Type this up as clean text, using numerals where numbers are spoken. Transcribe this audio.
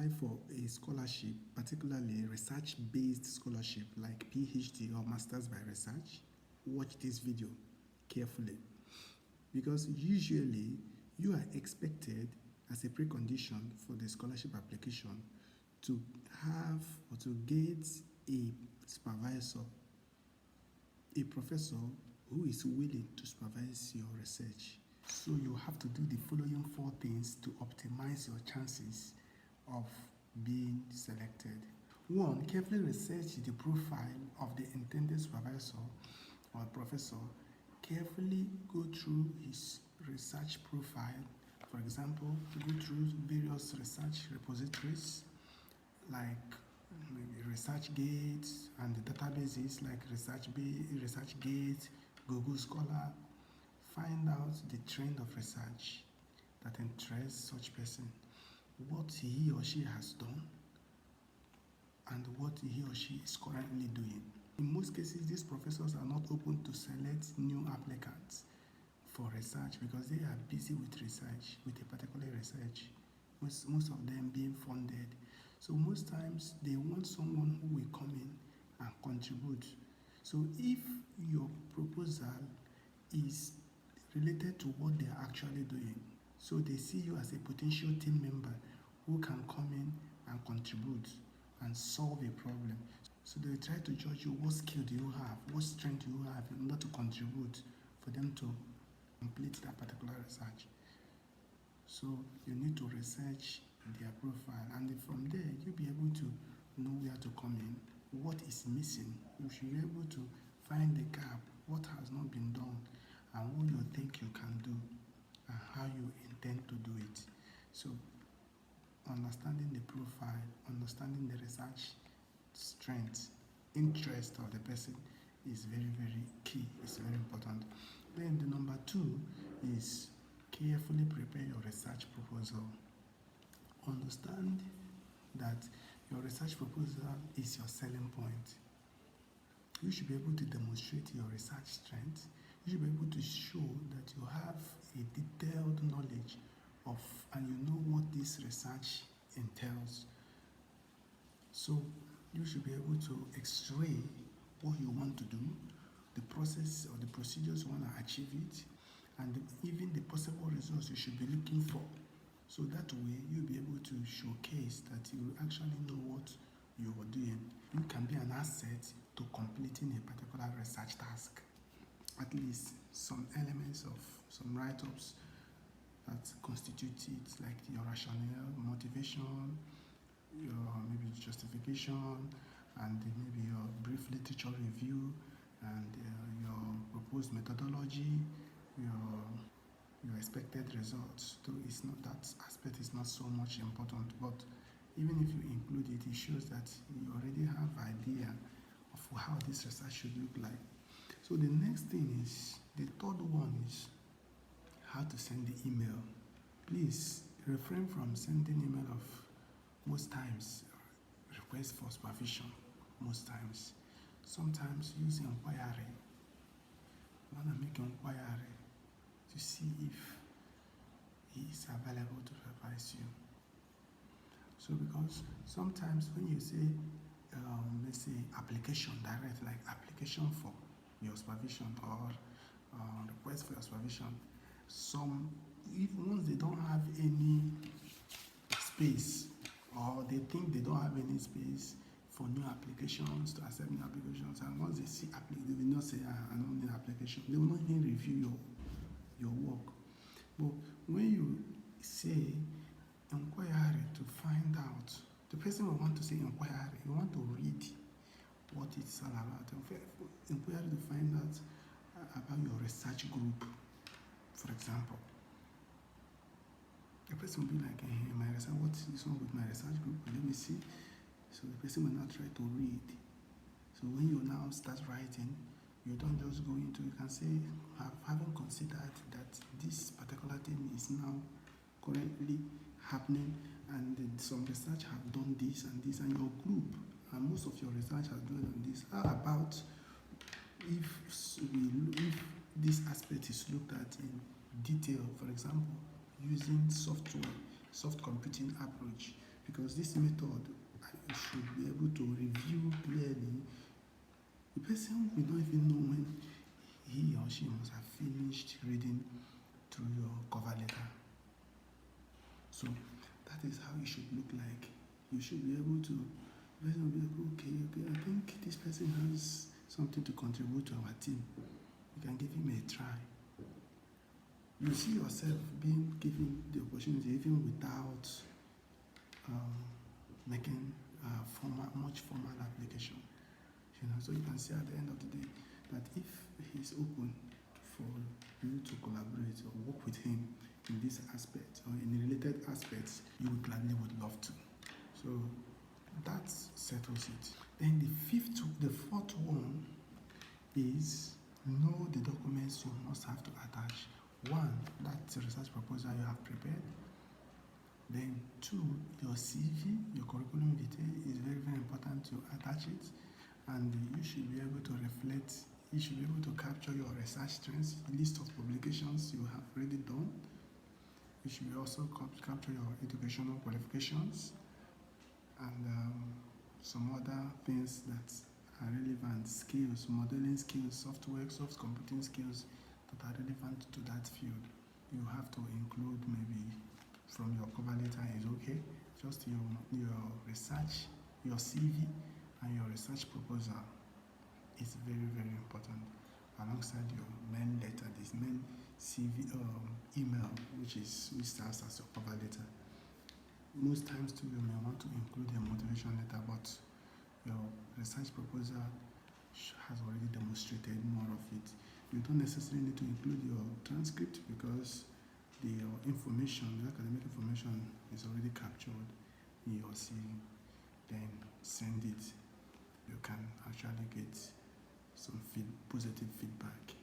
apply for a scholarship, particularly research-based scholarship like PhD or Masters by Research, watch this video carefully. Because usually you are expected as a precondition for the scholarship application to have or to get a supervisor, a professor who is willing to supervise your research. So you have to do the following 4 things to optimize your chances of being selected. 1, carefully research the profile of the intended supervisor or professor. Carefully go through his research profile. For example, go through various research repositories like maybe ResearchGate and the databases like ResearchGate, Google Scholar. Find out the trend of research that interests such person, what he or she has done, and what he or she is currently doing. In most cases, these professors are not open to select new applicants for research because they are busy with research, with a particular research, most of them being funded. So most times they want someone who will come in and contribute. So if your proposal is related to what they are actually doing, so they see you as a potential team member who can come in and contribute and solve a problem. So they try to judge you, what skill do you have, what strength do you have in order to contribute for them to complete that particular research. So you need to research their profile, and from there you'll be able to know where to come in, what is missing. You should be able to find the gap, what has not been done, and what you think you can do, and how you intend to do it. So understanding the profile, understanding the research strength, interest of the person is very, very key. It's very important. Then the number 2 is carefully prepare your research proposal. Understand that your research proposal is your selling point. You should be able to demonstrate your research strength. You should be able to show that you have a detailed knowledge of, and you know what this research entails. So you should be able to x-ray what you want to do, the process or the procedures you want to achieve it, and even the possible results you should be looking for. So that way you'll be able to showcase that you actually know what you are doing. You can be an asset to completing a particular research task. At least some elements of some write-ups that constitute it, like your rationale, motivation, your maybe justification, and maybe your brief literature review, and your proposed methodology, your expected results. Though it's not, that aspect is not so much important, but even if you include it, it shows that you already have idea of how this research should look like. So the next thing is, the third one is how to send the email. Please refrain from sending email of, most times, request for supervision. Most times. Sometimes use inquiry. You want to make inquiry to see if he is available to supervise you. So because sometimes when you say, let's say application direct, like application for your supervision or request for your supervision, once they don't have any space, or they think they don't have any space for new applications, to accept new applications, and once they see they will not say, I don't need application. They will not even review your work. But when you say inquiry to find out, the person will want to say inquiry, you want to read what it's all about. Inquiry to find out about your research group, for example. The person will be like, hey, my research, what is wrong with my research group? Let me see. So the person will now try to read. So when you now start writing, you don't just go into, you can say, having considered that this particular thing is now currently happening, and some research have done this and this, and your group, and most of your research has done on this. How about if this aspect is looked at in detail, for example, using soft computing approach, because because this method you should be able to review clearly. The person will not even know when he or she must have finished reading through your cover letter. So that is how it should look like. You should be able to, the person will be like, okay, I think this person has something to contribute to our team. You can give him a try. You see yourself being given the opportunity even without making much formal application. So you can see at the end of the day that if he's open for you to collaborate or work with him in this aspect or in related aspects, you would gladly would love to. So that settles it. Then the fourth one is know the documents you must have to attach. One, that's a research proposal you have prepared. Then two, your CV, your curriculum vitae is very, very important to attach it. And you should be able to reflect, you should be able to capture your research trends, list of publications you have already done. You should also capture your educational qualifications and some other things that are relevant, skills, modeling skills, soft computing skills that are relevant to that field. You have to include maybe from your cover letter is okay, just your research, your CV, and your research proposal is very, very important alongside your main letter, this main CV email, which starts as your cover letter. Most times too, you may want to include a motivation letter, but your research proposal has already demonstrated more of it. You don't necessarily need to include your transcript because the information, the academic information is already captured in your CV. Then send it. You can actually get some positive feedback.